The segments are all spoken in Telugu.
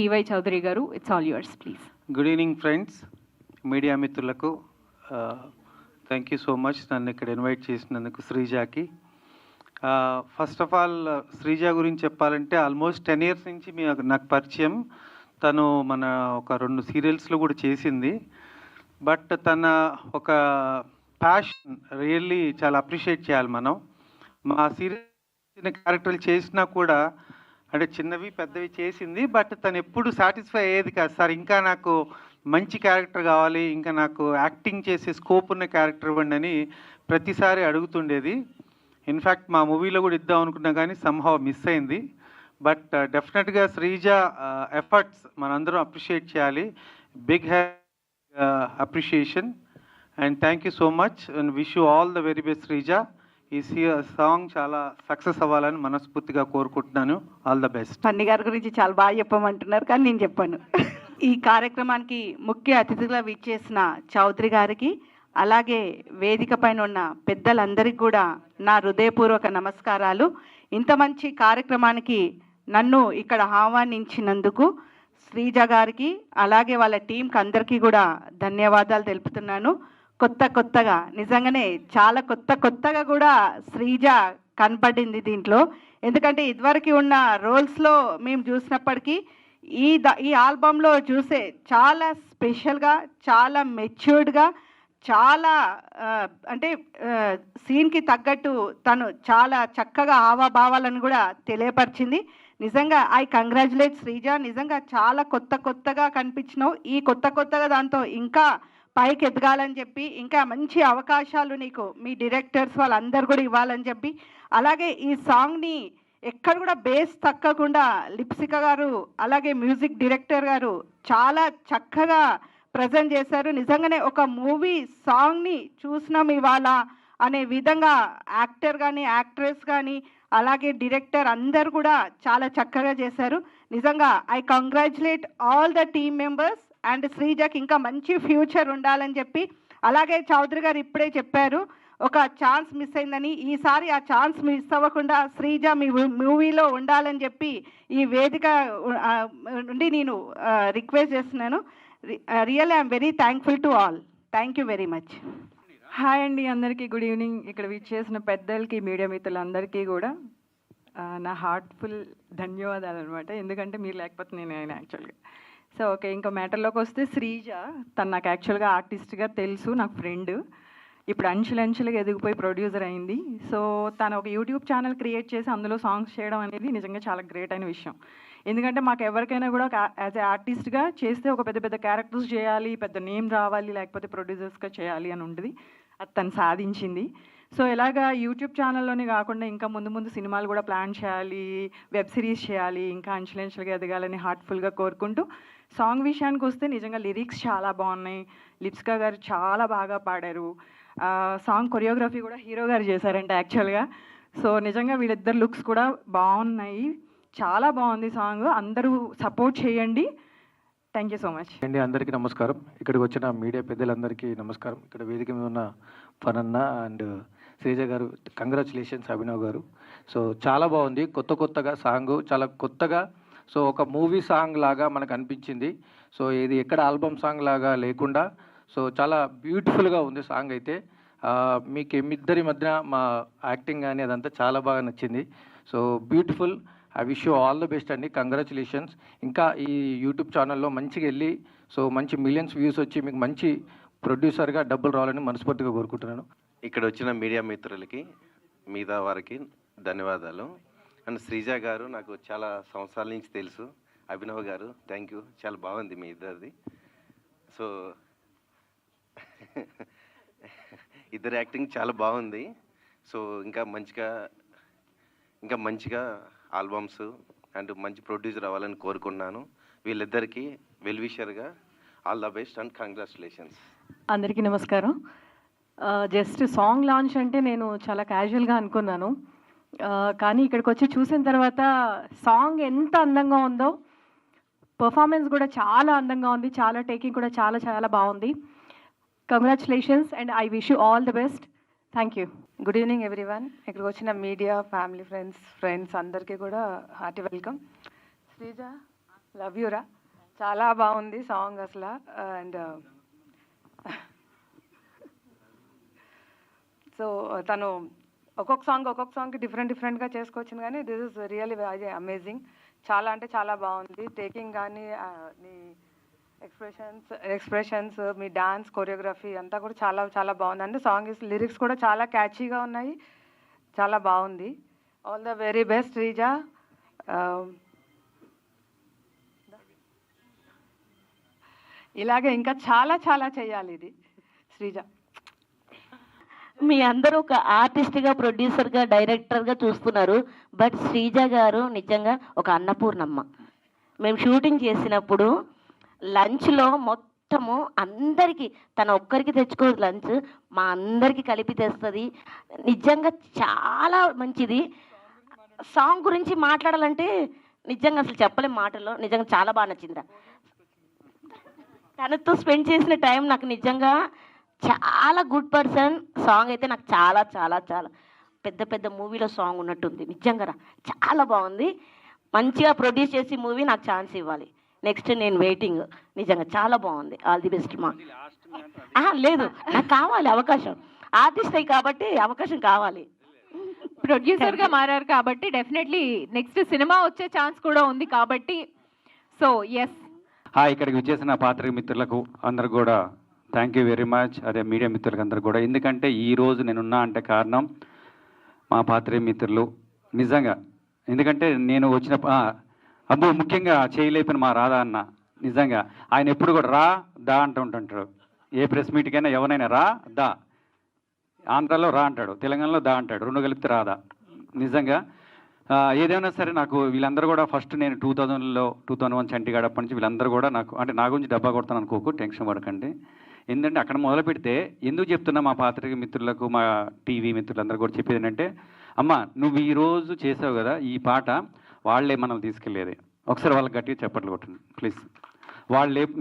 టీవై చౌదరి గారు, it's all yours please. Good evening friends, media మిత్రులకు థ్యాంక్ యూ సో మచ్ నన్ను ఇక్కడ ఇన్వైట్ చేసినందుకు శ్రీజాకి. ఫస్ట్ ఆఫ్ ఆల్ శ్రీజ గురించి చెప్పాలంటే ఆల్మోస్ట్ 10 years నుంచి నాకు పరిచయం. తను మన ఒక 2 సీరియల్స్లో కూడా చేసింది. బట్ తన ఒక ప్యాషన్ రియల్లీ చాలా అప్రిషియేట్ చేయాలి మనం. మా సీరియల్ చిన్న క్యారెక్టర్లు చేసినా కూడా అంటే చిన్నవి పెద్దవి చేసింది, బట్ తను ఎప్పుడు సాటిస్ఫై అయ్యేది కాదు. సార్ ఇంకా నాకు మంచి క్యారెక్టర్ కావాలి, ఇంకా నాకు యాక్టింగ్ చేసే స్కోప్ ఉన్న క్యారెక్టర్ ఇవ్వండి అని ప్రతిసారి అడుగుతుండేది. ఇన్ఫ్యాక్ట్ మా మూవీలో కూడా ఇద్దాం అనుకున్నా కానీ సమ్హౌ మిస్ అయింది. బట్ డెఫినెట్గా శ్రీజ ఎఫర్ట్స్ మనందరం అప్రిషియేట్ చేయాలి. Big appreciation and thank you so much and wish you all the very best Sreeja. ఈ సాంగ్ చాలా సక్సెస్ అవ్వాలని మనస్ఫూర్తిగా కోరుకుంటున్నాను. All the best. పన్ని గారి గురించి చాలా బాగా చెప్పమంటున్నారు కానీ నేను చెప్పాను. ఈ కార్యక్రమానికి ముఖ్య అతిథిగా విచ్చేసిన చౌదరి గారికి, అలాగే వేదిక పైన ఉన్న పెద్దలందరికీ కూడా నా హృదయపూర్వక నమస్కారాలు. ఇంత మంచి కార్యక్రమానికి నన్ను ఇక్కడ ఆహ్వానించినందుకు శ్రీజ గారికి అలాగే వాళ్ళ టీంకి అందరికీ కూడా ధన్యవాదాలు తెలుపుతున్నాను. కొత్తగా నిజంగానే చాలా కొత్తగా కూడా శ్రీజ కనపడింది దీంట్లో. ఎందుకంటే ఇదివరకు ఉన్న రోల్స్లో మేము చూసినప్పటికీ ఈ ఆల్బంలో చూసే చాలా స్పెషల్గా, చాలా మెచ్యూర్డ్గా, చాలా అంటే సీన్కి తగ్గట్టు తను చాలా చక్కగా హావభావాలను కూడా తెలియపరిచింది. నిజంగా ఐ కంగ్రాచులేట్ శ్రీజ. నిజంగా చాలా కొత్తగా కనిపించినావు. ఈ కొత్తగా దాంతో ఇంకా పైకి ఎదగాలని చెప్పి, ఇంకా మంచి అవకాశాలు నీకు మీ డైరెక్టర్స్ వాళ్ళందరూ కూడా ఇవ్వాలని చెప్పి, అలాగే ఈ సాంగ్ని ఎక్కడ కూడా బేస్ తక్కకుండా లిప్సిక గారు అలాగే మ్యూజిక్ డైరెక్టర్ గారు చాలా చక్కగా ప్రజెంట్ చేశారు. నిజంగానే ఒక మూవీ సాంగ్ని చూసినాం ఇవాళ అనే విధంగా యాక్టర్ కానీ యాక్ట్రెస్ కానీ అలాగే డైరెక్టర్ అందరు కూడా చాలా చక్కగా చేశారు. నిజంగా I congratulate all the team members and శ్రీజకి ఇంకా మంచి ఫ్యూచర్ ఉండాలని చెప్పి, అలాగే చౌదరి గారు ఇప్పుడే చెప్పారు ఒక ఛాన్స్ మిస్ అయిందని. ఈసారి ఆ ఛాన్స్ మిస్ అవ్వకుండా శ్రీజ మీ మూవీలో ఉండాలని చెప్పి ఈ వేదిక నుండి నేను రిక్వెస్ట్ చేస్తున్నాను. Really I'm very thankful to all. Thank you very much. Hi అండి, అందరికీ గుడ్ ఈవినింగ్. ఇక్కడ విచ్చేసిన పెద్దలకి, మీడియా మిత్రులందరికీ కూడా నా హార్ట్ఫుల్ ధన్యవాదాలు అనమాట. ఎందుకంటే మీరు లేకపోతే నేను యాక్చువల్గా. సో ఓకే, ఇంకా మ్యాటర్లోకి వస్తే శ్రీజ తను నాకు యాక్చువల్గా ఆర్టిస్ట్గా తెలుసు, నాకు ఫ్రెండ్. ఇప్పుడు అంచెలుగా ఎదిగిపోయి ప్రొడ్యూసర్ అయింది. సో తను ఒక యూట్యూబ్ ఛానల్ క్రియేట్ చేసి అందులో సాంగ్స్ చేయడం అనేది నిజంగా చాలా గ్రేట్ అయిన విషయం. ఎందుకంటే మాకు ఎవరికైనా కూడా యాజ్ ఏ ఆర్టిస్ట్గా చేస్తే ఒక పెద్ద క్యారెక్టర్స్ చేయాలి, పెద్ద నేమ్ రావాలి, లేకపోతే ప్రొడ్యూసర్స్గా చేయాలి అని ఉంటుంది. అది తను సాధించింది. సో ఇలాగా యూట్యూబ్ ఛానల్లోనే కాకుండా ఇంకా ముందు సినిమాలు కూడా ప్లాన్ చేయాలి, వెబ్ సిరీస్ చేయాలి, ఇంకా అంచెలుగా ఎదగాలని హార్ట్ఫుల్గా కోరుకుంటూ, సాంగ్ విషయానికి వస్తే నిజంగా లిరిక్స్ చాలా బాగున్నాయి. లిప్సిక గారు చాలా బాగా పాడారు. సాంగ్ కొరియోగ్రఫీ కూడా హీరో గారు చేశారంట యాక్చువల్గా. సో నిజంగా వీళ్ళిద్దరు లుక్స్ కూడా బాగున్నాయి. చాలా బాగుంది సాంగ్. అందరూ సపోర్ట్ చేయండి. థ్యాంక్ యూ సో మచ్ అండి. అందరికీ నమస్కారం. ఇక్కడికి వచ్చిన మీడియా పెద్దలందరికీ నమస్కారం. ఇక్కడ వేదిక మీద ఉన్న ఫనన్న అండ్ శ్రీజ గారు, కంగ్రాచులేషన్స్ అభినవ్ గారు. సో చాలా బాగుంది, కొత్తగా సాంగ్ చాలా కొత్తగా. సో ఒక మూవీ సాంగ్ లాగా మనకు అనిపించింది. సో ఇది ఎక్కడ ఆల్బమ్ సాంగ్ లాగా లేకుండా సో చాలా బ్యూటిఫుల్గా ఉంది సాంగ్ అయితే. మీకు ఇద్దరి మధ్య మా యాక్టింగ్ కానీ అదంతా చాలా బాగా నచ్చింది. So beautiful. I wish you all the best అండి. కంగ్రాచులేషన్స్. ఇంకా ఈ యూట్యూబ్ ఛానల్లో మంచిగా వెళ్ళి సో మంచి మిలియన్స్ వ్యూస్ వచ్చి మీకు మంచి ప్రొడ్యూసర్గా డబ్బులు రావాలని మనస్ఫూర్తిగా కోరుకుంటున్నాను. ఇక్కడ వచ్చిన మీడియా మిత్రులకి, మిగతా వారికి ధన్యవాదాలు. అండ్ శ్రీజ గారు నాకు చాలా సంవత్సరాల నుంచి తెలుసు. అభినవ్ గారు థ్యాంక్ యూ, చాలా బాగుంది మీ ఇద్దరిది. సో ఇద్దరు యాక్టింగ్ చాలా బాగుంది. సో ఇంకా మంచిగా ఆల్బమ్స్ అండ్ మంచి ప్రొడ్యూసర్ అవ్వాలని కోరుకున్నాను. వీళ్ళిద్దరికీ వెల్ విషర్గా all the best and congratulations. అందరికీ నమస్కారం. జస్ట్ సాంగ్ లాంచ్ అంటే నేను చాలా క్యాజువల్గా అనుకున్నాను, కానీ ఇక్కడికి వచ్చి చూసిన తర్వాత సాంగ్ ఎంత అందంగా ఉందో, పర్ఫార్మెన్స్ కూడా చాలా అందంగా ఉంది, చాలా టేకింగ్ కూడా చాలా బాగుంది. Congratulations and I wish you all the best. Thank you. Good evening everyone. ఇక్కడికి వచ్చిన మీడియా, ఫ్యామిలీ, ఫ్రెండ్స్ అందరికీ కూడా హార్టీ వెల్కమ్. శ్రీజ, లవ్ యూరా. చాలా బాగుంది సాంగ్ అసలు. అండ్ సో తను ఒక్కొక్క సాంగ్కి డిఫరెంట్గా చేసుకోవచ్చింది, కానీ దిస్ ఇస్ రియల్లీ అమేజింగ్. చాలా అంటే చాలా బాగుంది. టేకింగ్ కానీ నీ ఎక్స్ప్రెషన్స్ మీ డాన్స్ కొరియోగ్రఫీ అంతా కూడా చాలా చాలా బాగుందండి. లిరిక్స్ కూడా చాలా క్యాచీగా ఉన్నాయి, చాలా బాగుంది. All the very best Sreeja. ఇలాగే ఇంకా చాలా చాలా చేయాలి ఇది శ్రీజ. మీ అందరూ ఒక ఆర్టిస్ట్గా, ప్రొడ్యూసర్గా, డైరెక్టర్గా చూస్తున్నారు. బట్ శ్రీజ గారు నిజంగా ఒక అన్నపూర్ణమ్మ. మేము షూటింగ్ చేసినప్పుడు లంచ్లో మొత్తము అందరికీ, తన ఒక్కరికి తెచ్చుకోదు లంచ్, మా అందరికీ కలిపి తెస్తుంది. నిజంగా చాలా మంచిది. సాంగ్ గురించి మాట్లాడాలంటే నిజంగా అసలు చెప్పలేం మాటల్లో. నిజంగా చాలా బాగా నచ్చింది. తనతో స్పెండ్ చేసిన టైం నాకు నిజంగా చాలా గుడ్ పర్సన్. సాంగ్ అయితే నాకు చాలా చాలా చాలా పెద్ద పెద్ద మూవీలో సాంగ్ ఉన్నట్టుంది. నిజంగా చాలా బాగుంది. మంచిగా ప్రొడ్యూస్ చేసి మూవీ నాకు ఛాన్స్ ఇవ్వాలి. నెక్స్ట్ నేను వెయిటింగ్. నిజంగా చాలా బాగుంది. ఆల్ ది బెస్ట్ మా. లేదు, నాకు కావాలి అవకాశం. ఆర్టిస్ట్ అయ్యి కాబట్టి అవకాశం కావాలి. ప్రొడ్యూసర్గా మారారు కాబట్టి డెఫినెట్లీ నెక్స్ట్ సినిమా వచ్చే ఛాన్స్ కూడా ఉంది కాబట్టి. So yes. ఇక్కడికి వచ్చేసిన పాత్రిక మిత్రులకు అందరు కూడా థ్యాంక్ యూ వెరీ మచ్. అదే మీడియా మిత్రులకు అందరు కూడా. ఎందుకంటే ఈరోజు నేనున్నా అంటే కారణం మా పాత్రిక మిత్రులు. నిజంగా ఎందుకంటే నేను వచ్చిన అబ్బో ముఖ్యంగా చేయలేపిన మా రాధా అన్న. నిజంగా ఆయన ఎప్పుడు కూడా రా దా అంటూ ఉంటుంటాడు. ఏ ప్రెస్ మీట్కైనా ఎవరైనా రా దా. ఆంధ్రాలో రా అంటాడు, తెలంగాణలో దా అంటాడు, రెండు కలిపితే రాదా. నిజంగా ఏదైనా సరే నాకు వీళ్ళందరూ కూడా ఫస్ట్ నేను 2001 చంటిగాడ అప్పటి నుంచి వీళ్ళందరూ కూడా నాకు అంటే నా గురించి డబ్బా కొడతాను అనుకోకు, టెన్షన్ పడకండి. ఎందుకంటే అక్కడ మొదలు పెడితే ఎందుకు చెప్తున్నా మా పాత్రిక మిత్రులకు, మా టీవీ మిత్రులందరూ కూడా చెప్పేది ఏంటంటే, అమ్మ నువ్వు ఈరోజు చేసావు కదా ఈ పాట, వాళ్ళే మనల్ని తీసుకెళ్ళేది. ఒకసారి వాళ్ళకి గట్టిగా చెప్పట్లు కొట్టండి ప్లీజ్.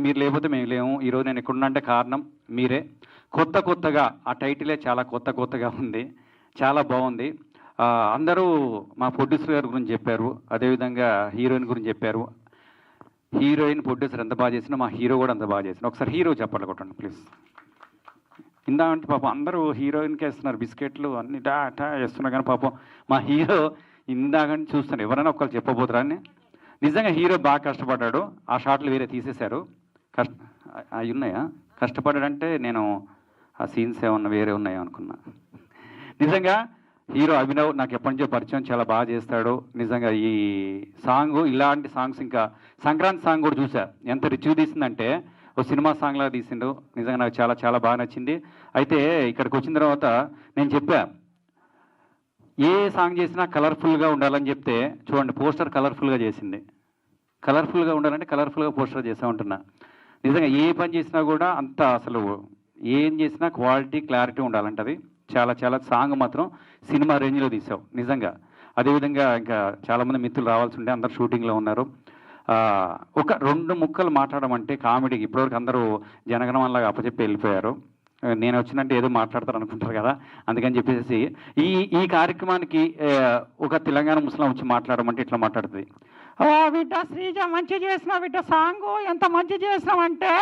మీరు లేకపోతే మేము లేము. ఈరోజు నేను ఎక్కడున్నా అంటే కారణం మీరే. కొత్తగా ఆ టైటిలే చాలా కొత్తగా ఉంది, చాలా బాగుంది. అందరూ మా ప్రొడ్యూసర్ గారి గురించి చెప్పారు, అదేవిధంగా హీరోయిన్ గురించి చెప్పారు. హీరోయిన్ ప్రొడ్యూసర్ ఎంత బాగా చేసినా మా హీరో కూడా అంత బాగా చేసిన. ఒకసారి హీరో చెప్పట్లు కొట్టండి ప్లీజ్. ఇందామంటే పాపం అందరూ హీరోయిన్కి వేస్తున్నారు, బిస్కెట్లు అన్ని డా వేస్తున్నారు, కానీ పాపం మా హీరో ఇందాకని చూస్తున్నారు. ఎవరైనా ఒకళ్ళు చెప్పబోతురా అని. నిజంగా హీరో బాగా కష్టపడ్డాడు. ఆ షాట్లు వేరే తీసేశారు. అవి ఉన్నాయా? కష్టపడ్డాడంటే నేను ఆ సీన్స్ ఏమన్నా వేరే ఉన్నాయా అనుకున్నా. నిజంగా హీరో అభినవ్ నాకు ఎప్పటి నుంచో పరిచయం, చాలా బాగా చేస్తాడు. నిజంగా ఈ సాంగ్, ఇలాంటి సాంగ్స్ ఇంకా సంక్రాంతి సాంగ్ కూడా చూసా, ఎంత రిచ్గా తీసిందంటే ఓ సినిమా సాంగ్ లాగా తీసిండు. నిజంగా నాకు చాలా చాలా బాగా నచ్చింది. అయితే ఇక్కడికి వచ్చిన తర్వాత నేను చెప్పా, ఏ సాంగ్ చేసినా కలర్ఫుల్గా ఉండాలని చెప్తే చూడండి పోస్టర్ కలర్ఫుల్గా చేసింది. కలర్ఫుల్గా ఉండాలంటే కలర్ఫుల్గా పోస్టర్ చేసా ఉంటున్నా. నిజంగా ఏ పని చేసినా కూడా అంత అసలు ఏం చేసినా క్వాలిటీ క్లారిటీ ఉండాలంటది. చాలా చాలా సాంగ్ మాత్రం సినిమా రేంజ్లో తీసావు నిజంగా. అదేవిధంగా ఇంకా చాలామంది మిత్రులు రావాల్సి ఉంటే అందరు షూటింగ్లో ఉన్నారు. ఒక 2 ముక్కలు మాట్లాడమంటే కామెడీకి ఇప్పటివరకు అందరూ జనగణమనలాగా అప్పచెప్పి వెళ్ళిపోయారు. నేను వచ్చినంటే ఏదో మాట్లాడతారు అనుకుంటారు కదా, అందుకని చెప్పేసి ఈ కార్యక్రమానికి ఒక తెలంగాణ ముస్లిం వచ్చి మాట్లాడమంటే ఇట్లా మాట్లాడుతుంది. బిడ్డ శ్రీజ మంచి చేసినావు బిడ్డ, సాంగ్ ఎంత మంచి చేసినావంటే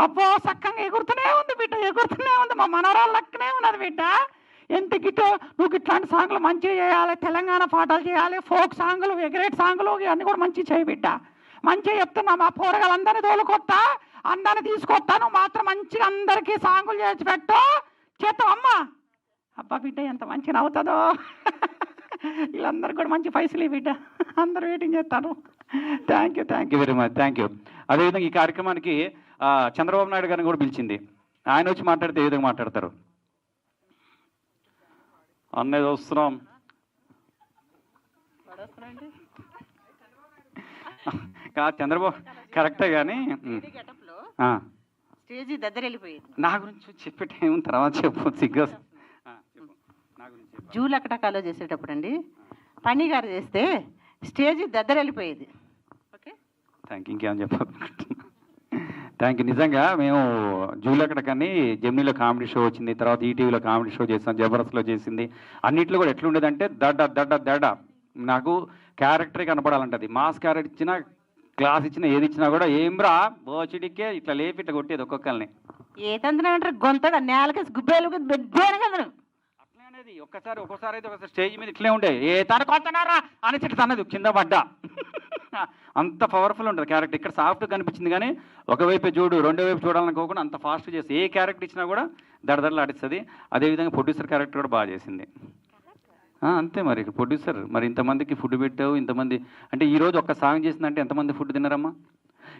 అబ్బో సక్కంగా ఎగురుతూనే ఉంది బిడ్డ, ఎగురుతూనే ఉంది. మా మనవరాలు లక్కనే ఉన్నది బిడ్డ. ఎంత గిట్టు నువ్వు ఇట్లాంటి సాంగ్లు మంచిగా చేయాలి, తెలంగాణ పాటలు చేయాలి, ఫోక్ సాంగ్లు, ఎగరేట్ సాంగ్లు ఇవన్నీ కూడా మంచిగా చేయి బిడ్డ. మంచిగా చెప్తున్నా, మా పోరగాళ్ళందరినీ తోలుకొత్తా, అందరిని తీసుకొస్తా. నువ్వు మాత్రం మంచిగా అందరికీ సాంగులు చేసి పెట్టు, చేస్తావు అమ్మా. అబ్బా బిడ్డ ఎంత మంచిగా నవ్వుతుందో. వీళ్ళందరూ కూడా మంచి పైసలు బిడ్డ, అందరూ వెయిటింగ్ చేస్తాను. Thank you very much, thank you. అదేవిధంగా ఈ కార్యక్రమానికి చంద్రబాబు నాయుడు గారిని కూడా పిలిచింది. ఆయన వచ్చి మాట్లాడితే ఏ విధంగా మాట్లాడతారు? అన్నది వస్తున్నాం చంద్రబాబు కరెక్టే కానీ స్టేజీ దగ్గర వెళ్ళిపోయింది. నా గురించి చెప్పే టైం తర్వాత చెప్పు, సిగ్గు. జూలు అక్కటకాలో చేసేటప్పుడు అండి పని గారు చేస్తే స్టేజీ దగ్గర వెళ్ళిపోయేది. Okay thank you. ఇంకేమని చెప్పాలి? Thank you. నిజంగా మేము జూలక్కడ కానీ జెమినీలో కామెడీ షో వచ్చింది, తర్వాత ఈటీవీలో కామెడీ షో చేసాం, జబర్దస్త్లో చేసింది. అన్నింటిలో కూడా ఎట్లుండేదంటే దడ దడ దడ నాకు క్యారెక్టరే కనపడాలంటది. మాస్ క్యారెక్టర్ ఇచ్చినా క్లాస్ ఇచ్చినా ఏది ఇచ్చినా కూడా ఏం రా బోచిడికే ఇట్లా లేపి ఇట్లా కొట్టేది ఒక్కొక్కరిని. ఏ తంత్రం అంటారు గొంతగా నేలకేసి గుబ్బేలు బిడ్డాను కదా. అట్లే అనేది ఒక్కోసారి అయితే ఒకసారి స్టేజ్ మీద ఇట్లే ఉండే ఏ తనకొస్తున్నారా అని ఇట్లా తన్నది కింద పడ్డా. అంత పవర్ఫుల్ ఉంటుంది క్యారెక్టర్. ఇక్కడ సాఫ్ట్గా కనిపించింది కానీ ఒకవైపు చూడు రెండో వైపు చూడాలనుకోకుండా అంత ఫాస్ట్ చేసి ఏ క్యారెక్టర్ ఇచ్చినా కూడా దడదడలు ఆడిస్తుంది. అదేవిధంగా ప్రొడ్యూసర్ క్యారెక్టర్ కూడా బాగా చేసింది. అంతే మరి ప్రొడ్యూసర్ మరి ఇంతమందికి ఫుడ్ పెట్టావు ఇంతమంది అంటే ఈరోజు ఒక్క సాంగ్ చేసిందంటే ఎంతమంది ఫుడ్ తిన్నారమ్మా?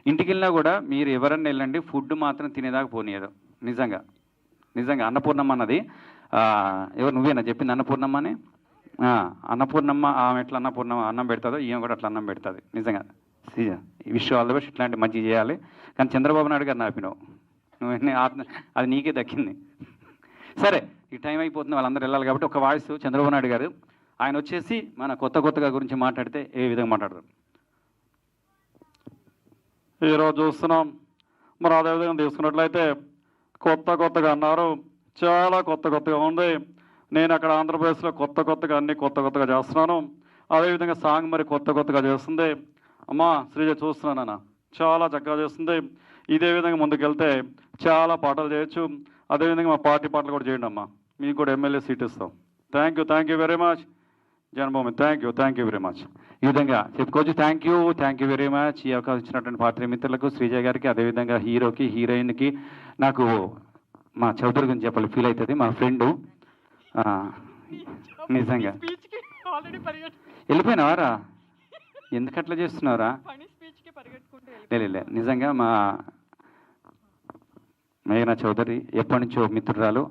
ఇంటికి వెళ్ళినా కూడా మీరు ఎవరన్నా వెళ్ళండి ఫుడ్ మాత్రం తినేదాకా పోనీయదు. నిజంగా నిజంగా అన్నపూర్ణమ్మ అన్నది ఎవరు నువ్వేనా చెప్పింది అన్నపూర్ణమ్మ అని? అన్నపూర్ణమ్మ ఆమె ఎట్లా అన్నపూర్ణమ్మ అన్నం పెడతాదో ఈమె కూడా అట్లా అన్నం పెడుతుంది. నిజంగా విష్ ఆల్ ద బెస్ట్. ఇట్లాంటి మంచి చేయాలి. కానీ చంద్రబాబు నాయుడు గారు నాపినావు నువ్వు అది నీకే దక్కింది. సరే ఈ టైం అయిపోతుంది వాళ్ళందరూ వెళ్ళాలి కాబట్టి ఒక వాయిస్ చంద్రబాబు నాయుడు గారు ఆయన వచ్చేసి మన కొత్తగా గురించి మాట్లాడితే ఏ విధంగా మాట్లాడతారు? ఈరోజు చూస్తున్నాం మరి అదేవిధంగా తీసుకున్నట్లయితే కొత్తగా అన్నారు, చాలా కొత్తగా ఉంది. నేను అక్కడ ఆంధ్రప్రదేశ్లో కొత్తగా అన్ని కొత్తగా చేస్తున్నాను. అదేవిధంగా సాంగ్ మరి కొత్తగా చేస్తుంది. అమ్మా శ్రీజ చూస్తున్నానన్న చాలా చక్కగా చేస్తుంది. ఇదే విధంగా ముందుకెళ్తే చాలా పాటలు చేయొచ్చు. అదేవిధంగా మా పార్టీ పాటలు కూడా చేయండి అమ్మా, మీకు కూడా ఎమ్మెల్యే సీట్ ఇస్తాం. Thank you very much Janmabhoomi. Thank you very much. ఈ విధంగా చెప్పుకోవచ్చు. Thank you very much. ఈ అవకాశం ఇచ్చినటువంటి పాత్ర మిత్రులకు శ్రీజ గారికి అదేవిధంగా హీరోకి హీరోయిన్కి నాకు మా చౌదరి గురించి చెప్పాలి ఫీల్ అవుతుంది మా ఫ్రెండు. నిజంగా వెళ్ళిపోయినావారా? ఎందుకు అట్లా చేస్తున్నావురా? లే నిజంగా మా మేఘనా చౌదరి ఎప్పటి నుంచో మిత్రురాలు.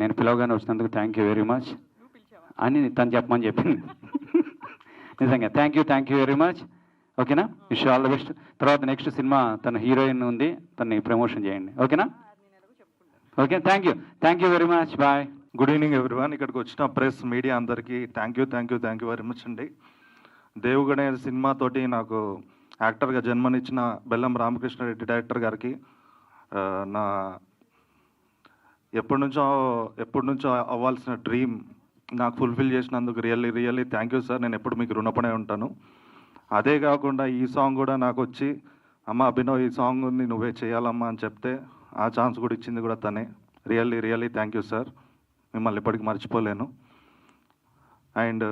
నేను పిలవగానే వచ్చినందుకు థ్యాంక్ యూ వెరీ మచ్ అని తను చెప్పమని చెప్పింది. నిజంగా థ్యాంక్ యూ వెరీ మచ్. ఓకేనా? Wish all the best. తర్వాత నెక్స్ట్ సినిమా తన హీరోయిన్ ఉంది, తనని ప్రమోషన్ చేయండి. ఓకేనా? Okay thank you very much. Bye. Good evening everyone. ఇక్కడికి వచ్చిన ప్రెస్ మీడియా అందరికీ థ్యాంక్ యూ వెరీ మచ్ అండి. దేవుగణే సినిమాతోటి నాకు యాక్టర్గా జన్మనిచ్చిన బెల్లం రామకృష్ణారెడ్డి డైరెక్టర్ గారికి నా ఎప్పటి నుంచో అవ్వాల్సిన డ్రీమ్ నాకు ఫుల్ఫిల్ చేసినందుకు రియల్లీ థ్యాంక్ యూ సార్. నేను ఎప్పుడు మీకు రుణపడే ఉంటాను. అదే కాకుండా ఈ సాంగ్ కూడా నాకు వచ్చి అమ్మ అభినవ్ ఈ సాంగ్ని నువ్వే చేయాలమ్మా అని చెప్తే ఆ ఛాన్స్ కూడా ఇచ్చింది కూడా తనే. Really thank you sir. మిమ్మల్ని ఎప్పటికీ మర్చిపోలేను. అండ్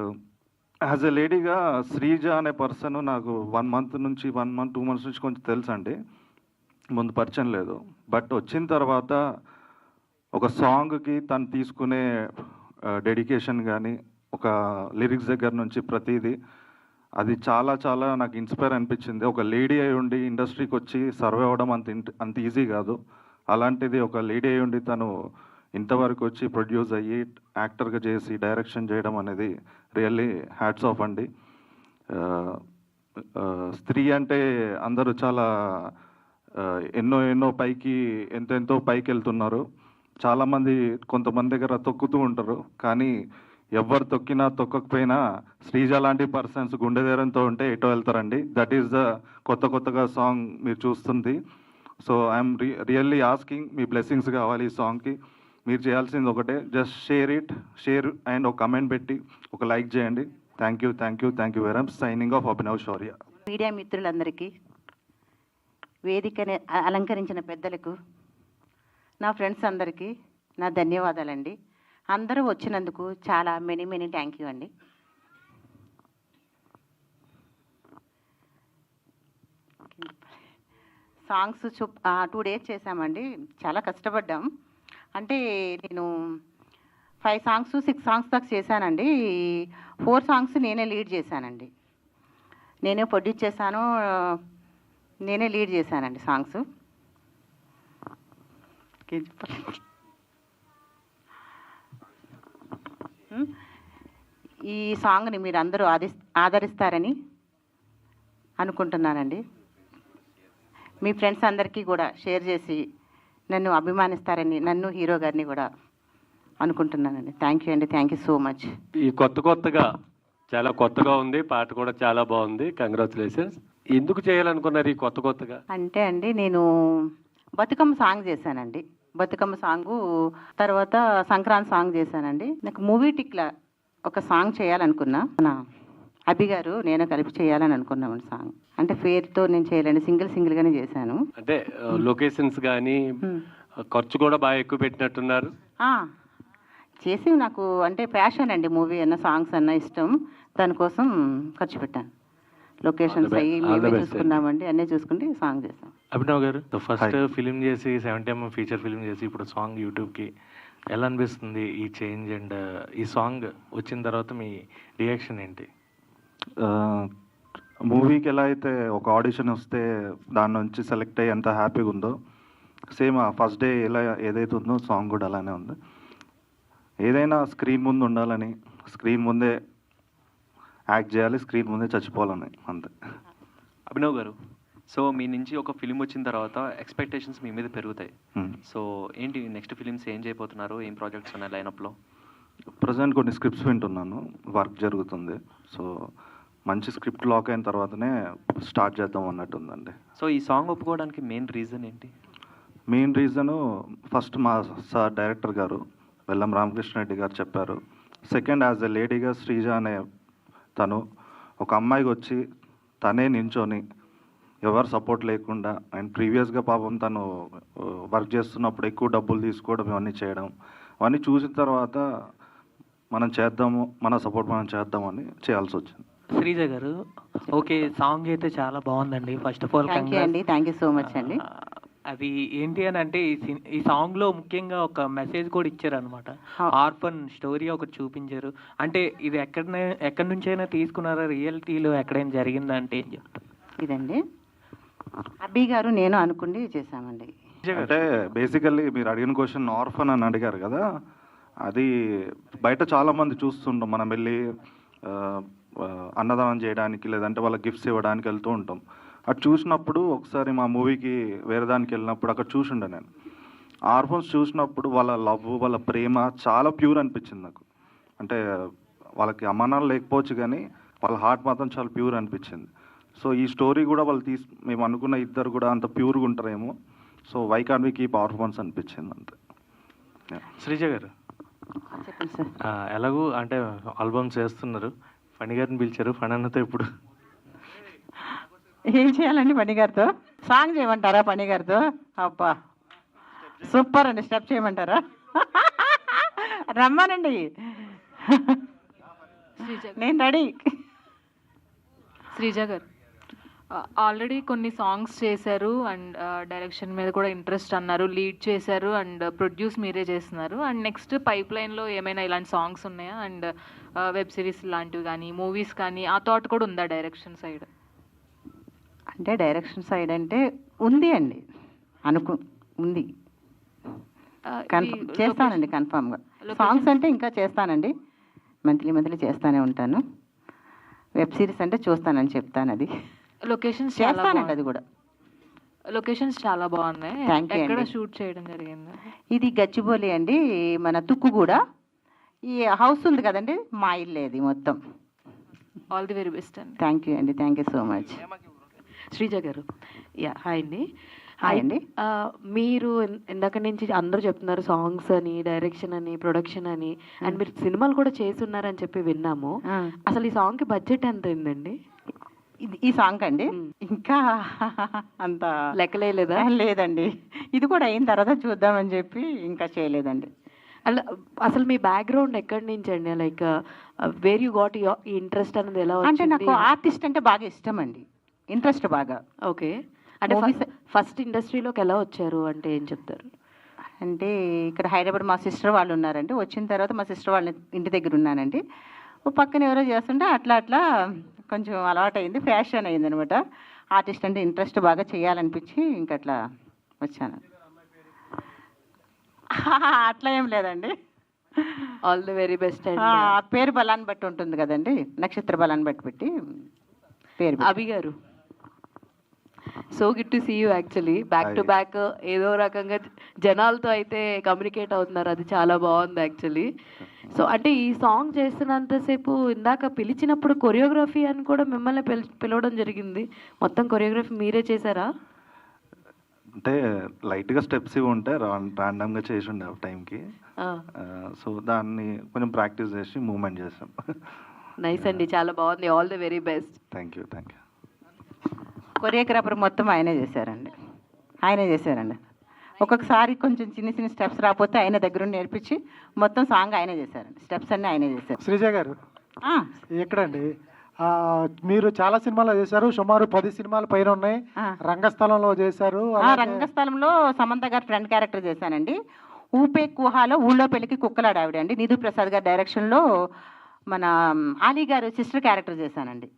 యాజ్ ఎ లేడీగా శ్రీజ అనే పర్సన్ నాకు 1 month 2 months నుంచి కొంచెం తెలుసు అండి. ముందు పరిచయం లేదు. బట్ వచ్చిన తర్వాత ఒక సాంగ్కి తను తీసుకునే డెడికేషన్ కానీ ఒక లిరిక్స్ దగ్గర నుంచి ప్రతిదీ అది చాలా నాకు ఇన్స్పైర్ అనిపించింది. ఒక లేడీ అయి ఉండి ఇండస్ట్రీకి వచ్చి సర్వే అవ్వడం అంత ఈజీ కాదు. అలాంటిది ఒక లేడీ అయి ఉండి తను ఇంతవరకు వచ్చి ప్రొడ్యూస్ అయ్యి యాక్టర్గా చేసి డైరెక్షన్ చేయడం అనేది రియల్లీ హ్యాట్స్ ఆఫ్ అండి. స్త్రీ అంటే అందరూ చాలా ఎన్నో పైకి ఎంతో పైకి వెళ్తున్నారు. చాలామంది కొంతమంది దగ్గర తొక్కుతూ ఉంటారు. కానీ ఎవరు తొక్కినా తొక్కకపోయినా శ్రీజ లాంటి పర్సన్స్ గుండె ధైర్యంతో ఉంటే ఎటో వెళ్తారండి. దట్ ఈస్ ద కొత్తగా సాంగ్ మీరు చూస్తుంది. So I'm really asking me blessings కావాలి ఈ సాంగ్కి. మీరు చేయాల్సింది ఒకటే, జస్ట్ షేర్ అండ్ ఒక కమెంట్ పెట్టి ఒక లైక్ చేయండి. Thank you very much. Signing off Abhinav Shaurya. Media మిత్రులందరికీ, వేదికని అలంకరించిన పెద్దలకు, నా ఫ్రెండ్స్ అందరికీ నా ధన్యవాదాలండి. అందరూ వచ్చినందుకు చాలా మెనీ థ్యాంక్ యూ అండి. సాంగ్స్ 2 days చేశామండి. చాలా కష్టపడ్డాం. అంటే నేను 5 songs 6 songs దాకా చేశానండి. 4 songs నేనే లీడ్ చేశానండి. నేనే ప్రొడ్యూస్ చేశాను, నేనే లీడ్ చేశానండి సాంగ్స్. ఈ సాంగ్ని మీరు అందరూ ఆదరిస్తారని అనుకుంటున్నానండి. మీ ఫ్రెండ్స్ అందరికీ కూడా షేర్ చేసి నన్ను అభిమానిస్తారని, నన్ను హీరో గారిని కూడా అనుకుంటున్నానండి. Thank you so much. ఈ కొత్తగా చాలా కొత్తగా ఉంది, పాట కూడా చాలా బాగుంది. కంగ్రాచులేషన్స్. ఎందుకు చేయాలనుకున్నారు ఈ కొత్తగా? అంటే అండి నేను బతుకమ్మ సాంగ్ చేశానండి. బతుకమ్మ సాంగు తర్వాత సంక్రాంతి సాంగ్ చేశానండి. నాకు మూవీ టిక్లా ఒక సాంగ్ చేయాలనుకున్నా. మన అభి గారు నేను కలిపి చేయాలని అనుకున్నామండి సాంగ్. అంటే పేరుతో నేను చేయలేండి, సింగిల్గానే చేశాను. అంటే లొకేషన్స్ కానీ ఖర్చు కూడా బాగా ఎక్కువ పెట్టినట్టున్నారు. చేసి నాకు అంటే ప్యాషన్ అండి, మూవీ అన్న సాంగ్స్ అన్న ఇష్టం, దానికోసం ఖర్చు పెట్టాను. లొకేషన్స్ అయ్యి మేమే చూసుకున్నామండి, అన్నీ చూసుకుంటే సాంగ్ చేసాం. అభినవ్ గారు ఫస్ట్ ఫిలిం చేసి 70mm ఫీచర్ ఫిలిం చేసి ఇప్పుడు సాంగ్ యూట్యూబ్కి ఎలా అనిపిస్తుంది ఈ చేంజ్? అండ్ ఈ సాంగ్ వచ్చిన తర్వాత మీ రియాక్షన్ ఏంటి? మూవీకి ఎలా అయితే ఒక ఆడిషన్ వస్తే దాని నుంచి సెలెక్ట్ అయ్యి ఎంత హ్యాపీగా ఉందో, సేమ్ ఫస్ట్ డే ఎలా ఏదైతే ఉందో సాంగ్ కూడా అలానే ఉంది. ఏదైనా స్క్రీన్ ముందు ఉండాలని, స్క్రీన్ ముందే యాక్ట్ చేయాలి, స్క్రీన్ ముందే చచ్చిపోవాలని, అంతే. అభినవ్ గారు, సో మీ నుంచి ఒక ఫిలిం వచ్చిన తర్వాత ఎక్స్పెక్టేషన్స్ మీ మీద పెరుగుతాయి. సో ఏంటి నెక్స్ట్ ఫిలిమ్స్ ఏం చేయబోతున్నారు, ఏం ప్రాజెక్ట్స్ ఉన్నాయి లైనప్లో? ప్రజెంట్ కొన్ని స్క్రిప్ట్స్ వింటున్నాను, వర్క్ జరుగుతుంది. సో మంచి స్క్రిప్ట్ లాక్ అయిన తర్వాతనే స్టార్ట్ చేద్దాం అన్నట్టు ఉందండి. సో ఈ సాంగ్ ఒప్పుకోవడానికి మెయిన్ రీజన్ ఏంటి? మెయిన్ రీజను ఫస్ట్ మా సార్ డైరెక్టర్ గారు వెల్లం రామకృష్ణారెడ్డి గారు చెప్పారు. సెకండ్, యాజ్ ఎ లేడీగా శ్రీజ అనే తను ఒక అమ్మాయికి వచ్చి తనే నించొని ఎవరు సపోర్ట్ లేకుండా, అండ్ ప్రీవియస్గా పాపం తను వర్క్ చేస్తున్నప్పుడు ఎక్కువ డబ్బులు తీసుకోవడం, ఇవన్నీ చేయడం, అవన్నీ చూసిన తర్వాత మనం చేద్దాము, మన సపోర్ట్ మనం చేద్దామని చేయాల్సి వచ్చింది. శ్రీజ గారు, ఓకే, సాంగ్ అయితే చాలా బాగుందండి. First of all thank you so much అండి. అది ఏంటి అని అంటే ఈ సాంగ్లో ముఖ్యంగా ఒక మెసేజ్ కూడా ఇచ్చారనమాట. ఆర్ఫన్ స్టోరీ ఒకటి చూపించారు. అంటే ఇది ఎక్కడి నుంచైనా తీసుకున్నారా, రియాలిటీలో ఎక్కడైనా జరిగిందా అంటే ఏం చెప్తారు? ఇదండి అబ్బి గారు నేను అనుకుండి చేశామండి. అంటే బేసికల్లీ మీరు అడిగిన క్వశ్చన్ ఆర్ఫన్ అని అడిగారు కదా, అది బయట చాలామంది చూస్తుంటాం. మనం వెళ్ళి అన్నదానం చేయడానికి లేదంటే వాళ్ళ గిఫ్ట్స్ ఇవ్వడానికి వెళ్తూ ఉంటాం. అది చూసినప్పుడు ఒకసారి మా మూవీకి వేరే దానికి వెళ్ళినప్పుడు అక్కడ చూసిండే నేను. ఆర్ఫన్స్ చూసినప్పుడు వాళ్ళ లవ్, వాళ్ళ ప్రేమ చాలా ప్యూర్ అనిపించింది నాకు. అంటే వాళ్ళకి అమ్మానాలు లేకపోవచ్చు కానీ వాళ్ళ హార్ట్ మాత్రం చాలా ప్యూర్ అనిపించింది. సో ఈ స్టోరీ కూడా వాళ్ళు మేము అనుకున్న ఇద్దరు కూడా అంత ప్యూర్గా ఉంటారేమో. So why can we keep orphans అనిపించింది అంతే. శ్రీజ గారు, ఎలాగూ అంటే ఆల్బమ్స్ చేస్తున్నారు, ఫణి గారిని పిలిచారు, ఫణి అన్నతో ఇప్పుడు ఏం చేయాలండి పని గారితో? సాంగ్ చేయమంటారా పని గారితో? అబ్బా సూపర్ అండి, స్టెప్ చేయమంటారా? రమ్మానండి, నేను రెడీ. శ్రీజ గారు ఆల్రెడీ కొన్ని సాంగ్స్ చేశారు అండ్ డైరెక్షన్ మీద కూడా ఇంట్రెస్ట్ అన్నారు, లీడ్ చేశారు అండ్ ప్రొడ్యూస్ మీరే చేస్తున్నారు. అండ్ నెక్స్ట్ పైప్ లైన్లో ఏమైనా ఇలాంటి సాంగ్స్ ఉన్నాయా? అండ్ వెబ్ సిరీస్ లాంటివి కానీ మూవీస్ కానీ ఆ థాట్ కూడా ఉందా డైరెక్షన్ సైడ్? అంటే డైరెక్షన్ సైడ్ అంటే ఉంది అండి, ఉంది, చేస్తానండి కన్ఫామ్గా. సాంగ్స్ అంటే ఇంకా చేస్తానండి, మంత్లీ చేస్తానే ఉంటాను. వెబ్ సిరీస్ అంటే చూస్తానని చెప్తాను, అది లొకేషన్స్ చేస్తానండి, అది కూడా. లొకేషన్స్ చాలా బాగున్నాయి. ఎక్కడ షూట్ చేయడం జరిగింది? ఇది గచ్చిబౌలి అండి, మన తుక్కుగూడ. ఈ హౌస్ ఉంది కదండి, మా ఇల్లే అది మొత్తం. ఆల్ ది వెరీ బెస్ట్ అండి. థ్యాంక్ యూ అండి, thank you so much. Sreeja గారు, హాయ్ అండి. హాయ్ అండి. మీరు ఇందాక నుంచి అందరూ చెప్తున్నారు సాంగ్స్ అని, డైరెక్షన్ అని, ప్రొడక్షన్ అని, అండ్ మీరు సినిమాలు కూడా చేస్తున్నారని చెప్పి విన్నాము. అసలు ఈ సాంగ్కి బడ్జెట్ ఎంత అయిందండి? ఈ సాంగ్ అండి ఇంకా అంత లెక్కలేదా? లేదండి, ఇది కూడా అయిన తర్వాత చూద్దామని చెప్పి ఇంకా చేయలేదండి. అలా అసలు మీ బ్యాక్గ్రౌండ్ ఎక్కడి నుంచి అండి? లైక్ వేర్ యూ గాట్ ఈ ఇంట్రెస్ట్ అనేది ఎలా అంటే నాకు ఆర్టిస్ట్ అంటే బాగా ఇష్టం అండి, ఇంట్రెస్ట్ బాగా. ఓకే, అంటే ఫస్ట్ ఇండస్ట్రీలోకి ఎలా వచ్చారు అంటే ఏం చెప్తారు? అంటే ఇక్కడ హైదరాబాద్ మా సిస్టర్ వాళ్ళు ఉన్నారండి, వచ్చిన తర్వాత మా సిస్టర్ వాళ్ళ ఇంటి దగ్గర ఉన్నానండి. పక్కన ఎవరో చేస్తుంటే అట్లా కొంచెం అలవాటు అయింది, ఫ్యాషన్ అయింది అనమాట. ఆర్టిస్ట్ అంటే ఇంట్రెస్ట్ బాగా చేయాలనిపించి ఇంకట్లా వచ్చాను. అట్లా ఏం లేదండి. ఆల్ ది వెరీ బెస్ట్ అండి. పేరు బలాన్ని బట్టి ఉంటుంది కదండి, నక్షత్ర బలాన్ని బట్టి పెట్టి పేరు. అభి గారు, so good to see you. Actually back to back ఏదో రకంగా జనాలతో అయితే కమ్యూనికేట్ అవుతున్నారు, అది చాలా బాగుంది యాక్చువల్లీ. సో అంటే ఈ సాంగ్ చేస్తున్నంతసేపు ఇందాక పిలిచినప్పుడు కొరియోగ్రఫీ అని కూడా మిమ్మల్ని పిలవడం జరిగింది, మొత్తం కొరియోగ్రఫీ మీరే చేశారా? అంటే లైట్గా స్టెప్స్ ఇవి ఉంటే ర్యాండమ్గా చేసి ఉండే ఆ టైంకి. సో దాన్ని కొంచెం ప్రాక్టీస్ చేసి మూవ్మెంట్ చేసాం. నైస్ అండి, చాలా బాగుంది. All the very best. Thank you. Choreographer మొత్తం ఆయనే చేశారండి. ఒక్కొక్కసారి కొంచెం చిన్న చిన్న స్టెప్స్ రాకపోతే ఆయన దగ్గర నేర్పించి మొత్తం సాంగ్ ఆయనే చేశారండి. స్టెప్స్ అన్నీ ఆయనే చేశారు. శ్రీజ గారు ఎక్కడండి? మీరు చాలా సినిమాలు చేశారు, సుమారు 10 సినిమాల పైన ఉన్నాయి. రంగస్థలంలో చేశారు. రంగస్థలంలో సమంత గారు ఫ్రెండ్ క్యారెక్టర్ చేశానండి. ఊపే కుహాలో ఊళ్ళో పెళ్లికి కుక్కలాడ ఆవిడ అండి. నిధు ప్రసాద్ గారి డైరెక్షన్లో మన ఆలీ గారు సిస్టర్ క్యారెక్టర్ చేశానండి.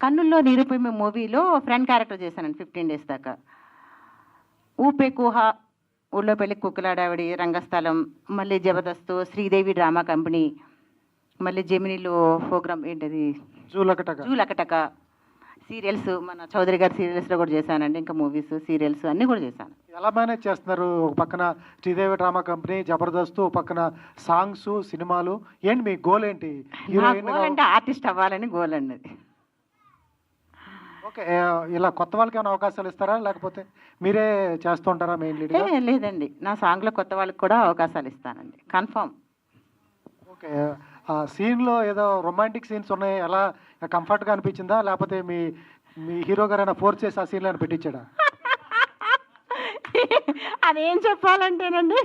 కన్నుల్లో నిరూపమే మూవీలో ఫ్రెండ్ క్యారెక్టర్ చేశానండి 15 days దాకా. ఊపే కుహ, ఊళ్ళో పెళ్లికి కుక్కలాడావిడి, రంగస్థలం, మళ్ళీ జబర్దస్త్, శ్రీదేవి డ్రామా కంపెనీ, మళ్ళీ జెమినీలో ప్రోగ్రామ్ ఏంటది జూలకటక, సీరియల్స్, మన చౌదరి గారి సీరియల్స్లో కూడా చేశానండి. ఇంకా మూవీస్, సీరియల్స్ అన్నీ కూడా చేశాను. ఎలా మేనేజ్ చేస్తున్నారు? ఒక పక్కన శ్రీదేవి డ్రామా కంపెనీ, జబర్దస్త్, ఒక పక్కన సాంగ్స్, సినిమాలు. ఏంటి మీ గోల్ ఏంటి? గోల్ అంటే ఆర్టిస్ట్ అవ్వాలని గోల్ అండి. ఓకే, ఇలా కొత్త వాళ్ళకి ఏమైనా అవకాశాలు ఇస్తారా, లేకపోతే మీరే చేస్తుంటారా మెయిన్ లీడ్? లేదండి, నా సాంగ్లో కొత్త వాళ్ళకి కూడా అవకాశాలు ఇస్తానండి, కన్ఫర్మ్. ఓకే, ఆ సీన్లో ఏదో రొమాంటిక్ సీన్స్ ఉన్నాయి, ఎలా కంఫర్ట్గా అనిపించిందా, లేకపోతే మీ హీరో గారైనా ఫోర్స్ చేసి ఆ సీన్లో పెట్టించాడా? అదేం చెప్పాలంటేనండి,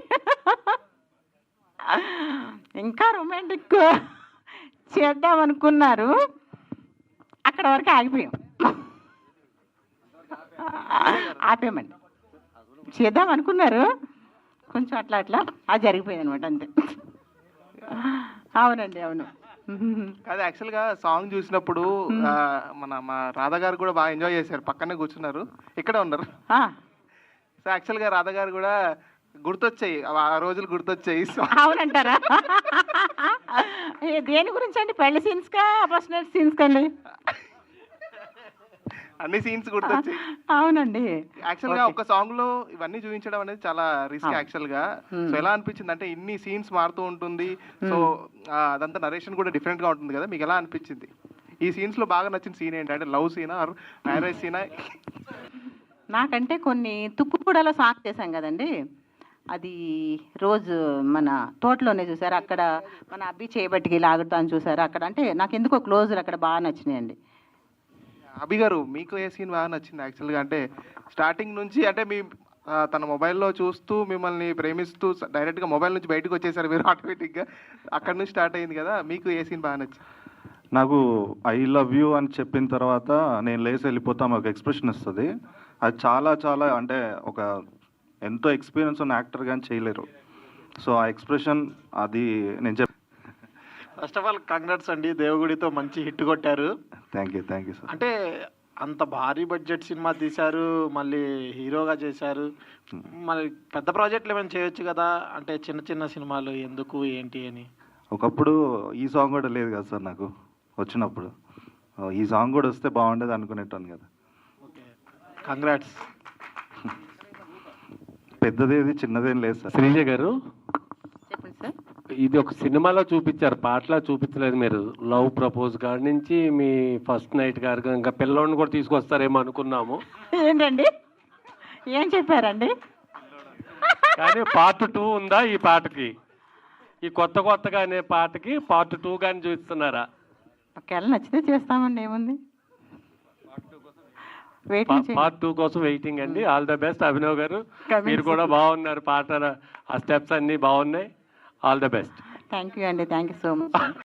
ఇంకా రొమాంటిక్ చేద్దాం అనుకున్నారు, అక్కడ వరకు ఆపేమండి. చేద్దాం అనుకున్నారు, కొంచెం అట్లా అది జరిగిపోయింది అనమాట, అంతే. అవునండి, అవును. అది యాక్చువల్గా సాంగ్ చూసినప్పుడు మా రాధా గారు కూడా బాగా ఎంజాయ్ చేశారు, పక్కనే కూర్చున్నారు, ఇక్కడే ఉన్నారు. సో యాక్చువల్గా రాధా గారు కూడా గుర్తొచ్చాయి, ఆ రోజులు గుర్తొచ్చాయి. అవునంటారా? దేని గురించి అండి? పెళ్లి సీన్స్ కా, పర్సనల్ సీన్స్ కండి? అన్ని సీన్స్ గుర్తొచ్చాయి. అవునండి. యాక్చువల్ గా ఒక సాంగ్ లో ఇవన్నీ చూపించడం అనేది చాలా రిస్క్ యాక్చువల్ గా. సో ఎలా అనిపించింది అంటే ఇన్ని సీన్స్ మారుతూ ఉంటుంది, సో అదంతా నరేషన్ కూడా డిఫరెంట్ గా ఉంటుంది కదా, మీకు ఎలా అనిపించింది? ఈ సీన్స్ లో బాగా నచ్చిన సీన్ ఏంటి? అంటే లవ్ సీనా, మ్యారేజ్ సీనా? నాకంటే కొన్ని తుక్కుగూడలో సాంగ్ చేశాం కదండి, అది రోజు మన తోటలోనే చూసారు, అక్కడ మన అబ్బి చేయబట్టికి లాగుతాను చూసారు, అక్కడ అంటే నాకు ఎందుకో క్లోజర్ అక్కడ బాగా నచ్చినాయండి. అభి గారు, మీకు ఏ సీన్ బాగా నచ్చింది యాక్చువల్గా? అంటే స్టార్టింగ్ నుంచి అంటే మీ తన మొబైల్లో చూస్తూ మిమ్మల్ని ప్రేమిస్తూ డైరెక్ట్గా మొబైల్ నుంచి బయటకు వచ్చేసారు మీరు ఆటోమేటిక్గా, అక్కడ నుంచి స్టార్ట్ అయింది కదా, మీకు ఏ సీన్ బాగా నచ్చింది? నాకు ఐ లవ్ యూ అని చెప్పిన తర్వాత నేను లేచి వెళ్ళిపోతాం ఒక ఎక్స్ప్రెషన్ వస్తుంది, అది చాలా చాలా అంటే ఒక ఎంతో ఎక్స్పీరియన్స్ ఉన్న యాక్టర్ కానీ చేయలేరు. సో ఆ ఎక్స్ప్రెషన్ అది నేను ఫస్ట్ ఆఫ్ ఆల్ కంగ్రాట్స్ అండి, దేవగుడితో మంచి హిట్ కొట్టారు. Thank you sir. అంటే అంత భారీ బడ్జెట్ సినిమా తీశారు, మళ్ళీ హీరోగా చేశారు, మళ్ళీ పెద్ద ప్రాజెక్టులు ఏమైనా చేయొచ్చు కదా, అంటే చిన్న చిన్న సినిమాలు ఎందుకు ఏంటి అని. ఒకప్పుడు ఈ సాంగ్ కూడా లేదు కదా సార్ నాకు వచ్చినప్పుడు, ఈ సాంగ్ కూడా వస్తే బాగుండేది అనుకునేటాను కదా. కంగ్రాట్స్. పెద్దదేది చిన్నదేం లేదు సార్. శ్రీజ గారు, చెప్పండి సార్. ఇది ఒక సినిమాలో చూపించారు, పాటలా చూపించలేదు మీరు. లవ్ ప్రపోజ్ కాడి నుంచి మీ ఫస్ట్ నైట్ గారు ఇంకా పిల్లోడిని కూడా తీసుకొస్తారేమో అనుకున్నాము. ఏంటండి, ఏం చెప్పారండి? కానీ పార్ట్ 2 ఉందా ఈ పాటకి? ఈ కొత్తగా అనే పాటకి పార్ట్ 2 కానీ చూపిస్తున్నారా? ఒకవేళ నచ్చితే చేస్తామండి, ఏముంది. పార్ట్ 2 కోసం వెయిటింగ్ అండి. ఆల్ ద బెస్ట్ అభినవ్ గారు, మీరు కూడా బాగున్నారు, పాట ఆ స్టెప్స్ అన్నీ బాగున్నాయి. All the best. Thank you అండి, థ్యాంక్ యూ సో మచ్.